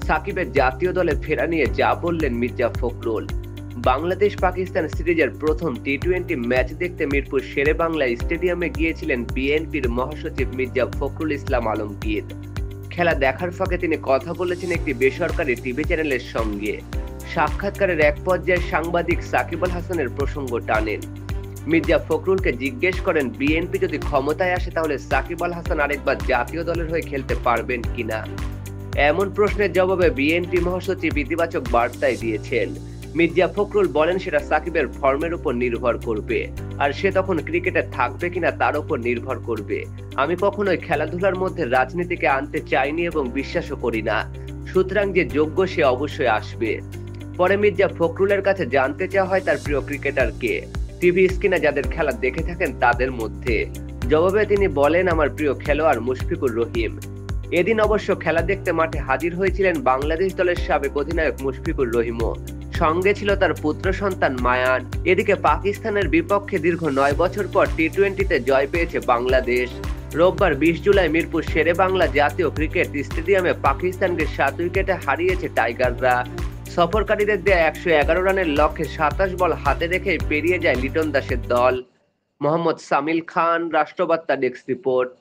সাকিবের জাতীয় দলে ফেরা নিয়ে যা বললেন মির্জা ফখরুল। বাংলাদেশ পাকিস্তান সিরিজের প্রথম টি-20 ম্যাচ দেখতে মিরপুর শেরেবাংলা স্টেডিয়ামে গিয়েছিলেন বিএনপির মহাসচিব মির্জা ফখরুল ইসলাম আলমগীর। খেলা দেখার ফাঁকে তিনি কথা বলেছেন একটি বেসরকারি টিভি চ্যানেলের সঙ্গে। সাক্ষাৎকারের এক পর্যায়ে সাংবাদিক সাকিব আল হাসানের প্রসঙ্গ টানেন। মির্জা ফখরুলকে জিজ্ঞেস করেন, বিএনপি যদি ক্ষমতায় আসে তাহলে সাকিব আল হাসান আরেকবার জাতীয় দলের হয়ে খেলতে পারবেন কিনা। এমন প্রশ্নের জবাবে বিএনপি মহাসচিব ইতিবাচক বার্তায় দিয়েছেন। মির্জা ফখরুল বলেন, সেটা সাকিবের ফর্মের উপর নির্ভর করবে, আর সে তখন ক্রিকেটে থাকবে কিনা তার উপর নির্ভর করবে। আমি কখনোই খেলাধুলার মধ্যে রাজনীতিকে আনতে চাইনি এবং বিশ্বাসও করি না, সুতরাং যে যোগ্য সে অবশ্যই আসবে। পরে মির্জা ফখরুলের কাছে জানতে চাওয়া হয় তার প্রিয় ক্রিকেটার কে। টিভি স্ক্রিনে যাদের খেলা দেখে থাকেন তাদের মধ্যে। জবাবে তিনি বলেন, আমার প্রিয় খেলোয়াড় মুশফিকুর রহিম। এদিন অবশ্য খেলা দেখতে মাঠে হাজির হয়েছিলেন বাংলাদেশ দলের সাবেক অধিনায়ক মুশফিকুর রহিমও। সঙ্গে ছিল তার পুত্র সন্তান মায়ান। এদিকে পাকিস্তানের বিপক্ষে দীর্ঘ 9 বছর পর টি-20তে জয় পেয়েছে বাংলাদেশ। রোববার 20 জুলাই মিরপুর শেরেবাংলা জাতীয় ক্রিকেট স্টেডিয়ামে পাকিস্তানকে 7 উইকেটে হারিয়েছে টাইগাররা। সফরকারীদের দেয়া 111 রানের লক্ষ্যে 27 বল হাতে রেখে পেরিয়ে যায় লিটন দাসের দল। মোহাম্মদ সামিল খান, রাষ্ট্রবার্তা ডেস্ক রিপোর্ট।